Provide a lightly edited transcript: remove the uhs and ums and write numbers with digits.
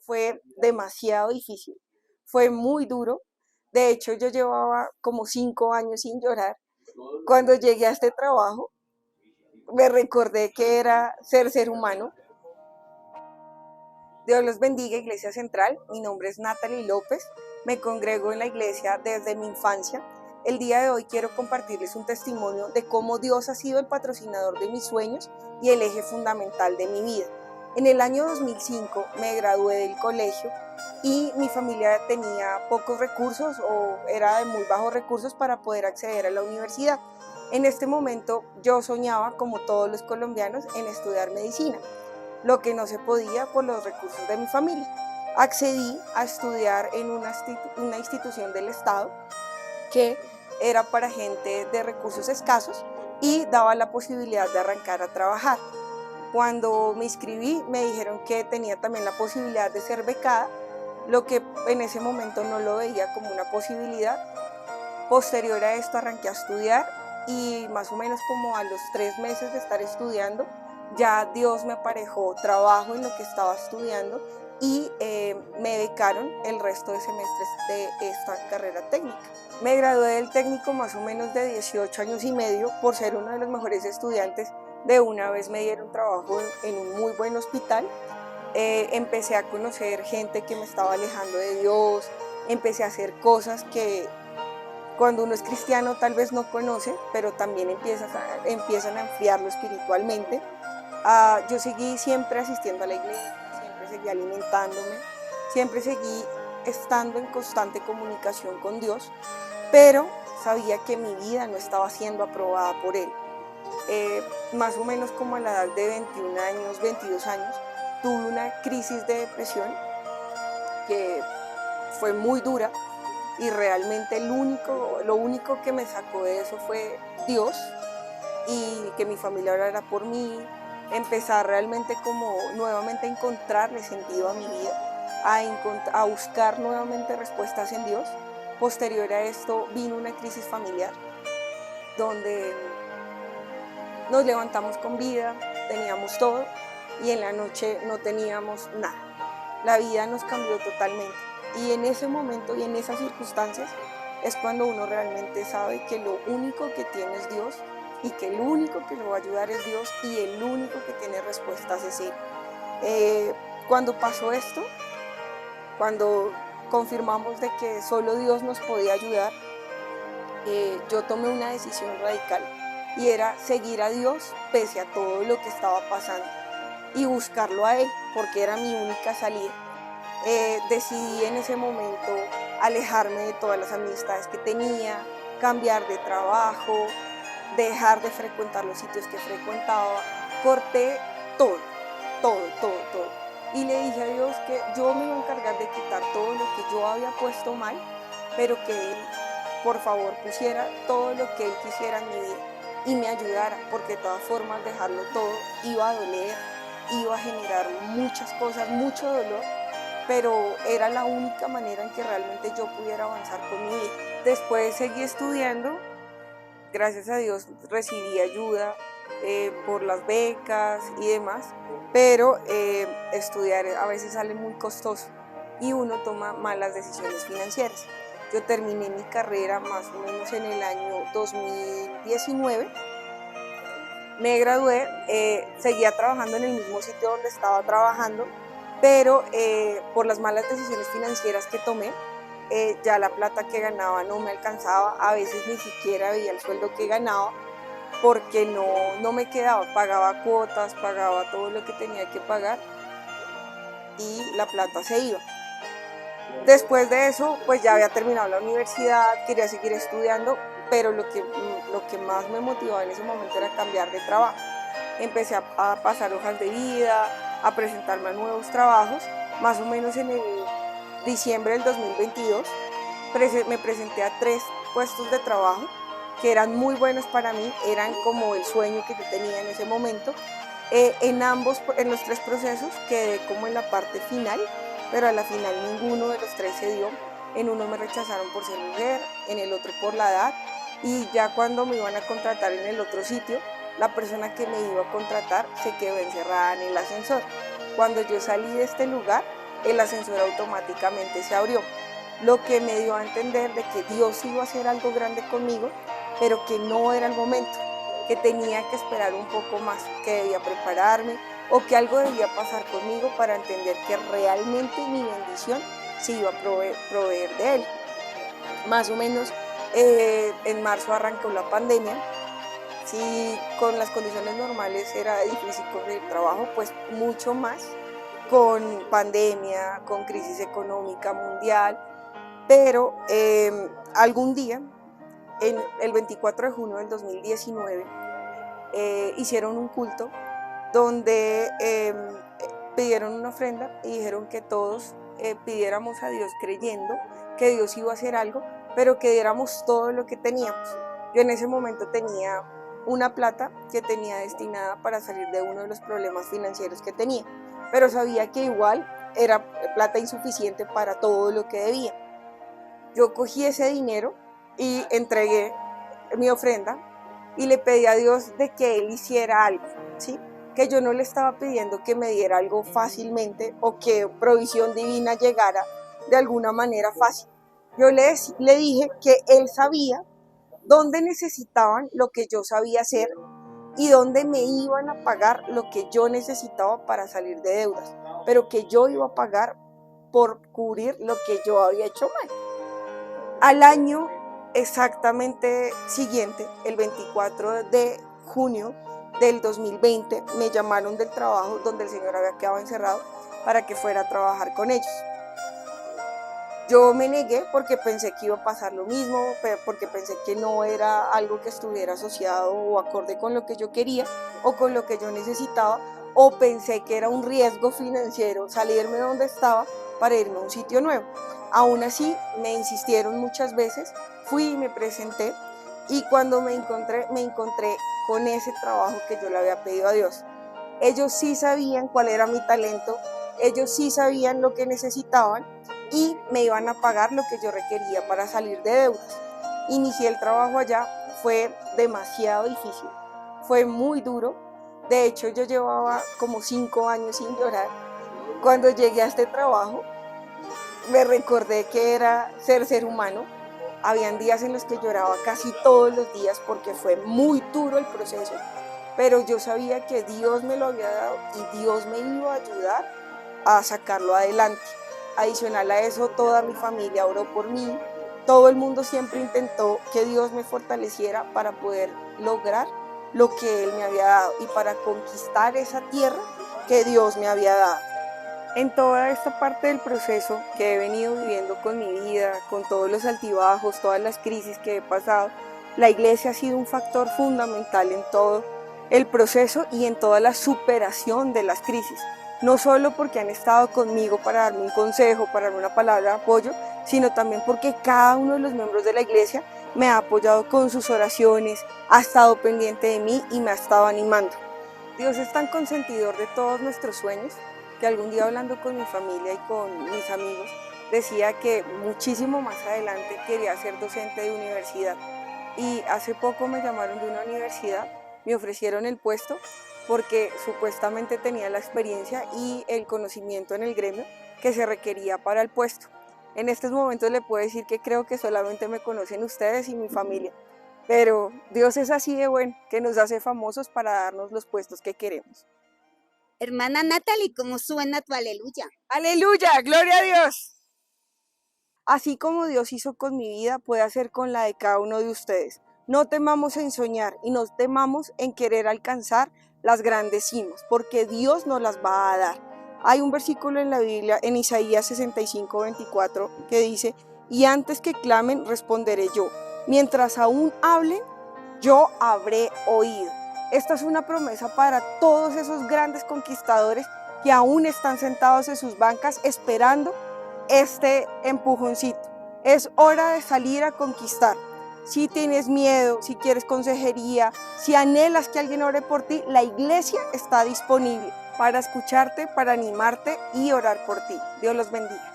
fue demasiado difícil, fue muy duro. De hecho, yo llevaba como 5 años sin llorar. Cuando llegué a este trabajo, me recordé que era ser humano. Dios los bendiga, Iglesia Central. Mi nombre es Natalie López. Me congrego en la iglesia desde mi infancia. El día de hoy quiero compartirles un testimonio de cómo Dios ha sido el patrocinador de mis sueños y el eje fundamental de mi vida. En el año 2005 me gradué del colegio y mi familia tenía pocos recursos o era de muy bajos recursos para poder acceder a la universidad. En este momento yo soñaba, como todos los colombianos, en estudiar medicina, lo que no se podía por los recursos de mi familia. Accedí a estudiar en una institución del Estado que era para gente de recursos escasos y daba la posibilidad de arrancar a trabajar. Cuando me inscribí me dijeron que tenía también la posibilidad de ser becada, lo que en ese momento no lo veía como una posibilidad. Posterior a esto arranqué a estudiar y más o menos como a los 3 meses de estar estudiando, ya Dios me aparejó trabajo en lo que estaba estudiando y me becaron el resto de semestres de esta carrera técnica. Me gradué del técnico más o menos de 18 años y medio por ser uno de los mejores estudiantes. De una vez me dieron trabajo en un muy buen hospital. Empecé a conocer gente que me estaba alejando de Dios, empecé a hacer cosas que cuando uno es cristiano tal vez no conoce, pero también empiezan a enfriarlo espiritualmente. Yo seguí siempre asistiendo a la iglesia, siempre seguí alimentándome, siempre seguí estando en constante comunicación con Dios, pero sabía que mi vida no estaba siendo aprobada por Él. Más o menos como a la edad de 21 años, 22 años, tuve una crisis de depresión que fue muy dura y realmente lo único que me sacó de eso fue Dios y que mi familia orara por mí, empezar realmente como nuevamente a encontrarle sentido a mi vida, a buscar nuevamente respuestas en Dios. Posterior a esto vino una crisis familiar donde nos levantamos con vida, teníamos todo y en la noche no teníamos nada. La vida nos cambió totalmente y en ese momento y en esas circunstancias es cuando uno realmente sabe que lo único que tiene es Dios y que el único que lo va a ayudar es Dios y el único que tiene respuestas es Él. Cuando pasó esto, cuando confirmamos de que solo Dios nos podía ayudar, yo tomé una decisión radical y era seguir a Dios pese a todo lo que estaba pasando y buscarlo a Él porque era mi única salida. Decidí en ese momento alejarme de todas las amistades que tenía, cambiar de trabajo, dejar de frecuentar los sitios que frecuentaba, corté todo, todo. Y le dije a Dios que yo me iba a encargar de quitar todo lo que yo había puesto mal, pero que Él, por favor, pusiera todo lo que Él quisiera en mi vida y me ayudara, porque de todas formas dejarlo todo iba a doler, iba a generar muchas cosas, mucho dolor, pero era la única manera en que realmente yo pudiera avanzar con mi vida. Después seguí estudiando, gracias a Dios recibí ayuda por las becas y demás, pero estudiar a veces sale muy costoso y uno toma malas decisiones financieras. Yo terminé mi carrera más o menos en el año 2019, me gradué, seguía trabajando en el mismo sitio donde estaba trabajando, pero por las malas decisiones financieras que tomé, ya la plata que ganaba no me alcanzaba, a veces ni siquiera veía el sueldo que ganaba porque no me quedaba, pagaba cuotas, pagaba todo lo que tenía que pagar y la plata se iba. Después de eso, pues ya había terminado la universidad, quería seguir estudiando, pero lo que más me motivaba en ese momento era cambiar de trabajo. Empecé a pasar hojas de vida, a presentarme a nuevos trabajos, más o menos en el diciembre del 2022 me presenté a 3 puestos de trabajo que eran muy buenos para mí, eran como el sueño que yo tenía en ese momento. En los 3 procesos quedé como en la parte final, pero a la final ninguno de los 3 se dio. En uno me rechazaron por ser mujer, en el otro por la edad, y ya cuando me iban a contratar en el otro sitio, la persona que me iba a contratar se quedó encerrada en el ascensor. Cuando yo salí de este lugar, el ascensor automáticamente se abrió, lo que me dio a entender de que Dios iba a hacer algo grande conmigo, pero que no era el momento, que tenía que esperar un poco más, que debía prepararme o que algo debía pasar conmigo para entender que realmente mi bendición se iba a proveer de Él. Más o menos en marzo arrancó la pandemia. Si con las condiciones normales era difícil conseguir trabajo, pues mucho más con pandemia, con crisis económica mundial, pero algún día, el 24 de junio del 2019, hicieron un culto donde pidieron una ofrenda y dijeron que todos pidiéramos a Dios creyendo que Dios iba a hacer algo, pero que diéramos todo lo que teníamos. Yo en ese momento tenía una plata que tenía destinada para salir de uno de los problemas financieros que tenía, pero sabía que igual era plata insuficiente para todo lo que debía. Yo cogí ese dinero y entregué mi ofrenda y le pedí a Dios de que Él hiciera algo, ¿sí? Que yo no le estaba pidiendo que me diera algo fácilmente o que provisión divina llegara de alguna manera fácil. Yo le dije que Él sabía dónde necesitaban lo que yo sabía hacer y dónde me iban a pagar lo que yo necesitaba para salir de deudas, pero que yo iba a pagar por cubrir lo que yo había hecho mal. Al año exactamente siguiente, el 24 de junio del 2020, me llamaron del trabajo donde el señor había quedado encerrado para que fuera a trabajar con ellos. Yo me negué porque pensé que iba a pasar lo mismo, porque pensé que no era algo que estuviera asociado o acorde con lo que yo quería o con lo que yo necesitaba, o pensé que era un riesgo financiero salirme de donde estaba para irme a un sitio nuevo. Aún así, me insistieron muchas veces, fui y me presenté, y cuando me encontré con ese trabajo que yo le había pedido a Dios. Ellos sí sabían cuál era mi talento, ellos sí sabían lo que necesitaban y me iban a pagar lo que yo requería para salir de deudas. Inicié el trabajo allá, fue demasiado difícil, fue muy duro. De hecho, yo llevaba como 5 años sin llorar. Cuando llegué a este trabajo, me recordé que era ser humano. Habían días en los que lloraba casi todos los días porque fue muy duro el proceso, pero yo sabía que Dios me lo había dado y Dios me iba a ayudar a sacarlo adelante. Adicional a eso, toda mi familia oró por mí, todo el mundo siempre intentó que Dios me fortaleciera para poder lograr lo que Él me había dado y para conquistar esa tierra que Dios me había dado. En toda esta parte del proceso que he venido viviendo con mi vida, con todos los altibajos, todas las crisis que he pasado, la iglesia ha sido un factor fundamental en todo el proceso y en toda la superación de las crisis. No solo porque han estado conmigo para darme un consejo, para darme una palabra de apoyo, sino también porque cada uno de los miembros de la iglesia me ha apoyado con sus oraciones, ha estado pendiente de mí y me ha estado animando. Dios es tan consentidor de todos nuestros sueños que algún día, hablando con mi familia y con mis amigos, decía que muchísimo más adelante quería ser docente de universidad. Y hace poco me llamaron de una universidad, me ofrecieron el puesto porque supuestamente tenía la experiencia y el conocimiento en el gremio que se requería para el puesto. En estos momentos le puedo decir que creo que solamente me conocen ustedes y mi familia, pero Dios es así de bueno, que nos hace famosos para darnos los puestos que queremos. Hermana Natalie, ¿cómo suena tu aleluya? ¡Aleluya! ¡Gloria a Dios! Así como Dios hizo con mi vida, puede hacer con la de cada uno de ustedes. No temamos en soñar y no temamos en querer alcanzar las grandes cimas, porque Dios nos las va a dar. Hay un versículo en la Biblia, en Isaías 65:24, que dice: y antes que clamen, responderé yo. Mientras aún hablen, yo habré oído. Esta es una promesa para todos esos grandes conquistadores que aún están sentados en sus bancas esperando este empujoncito. Es hora de salir a conquistar. Si tienes miedo, si quieres consejería, si anhelas que alguien ore por ti, la iglesia está disponible para escucharte, para animarte y orar por ti. Dios los bendiga.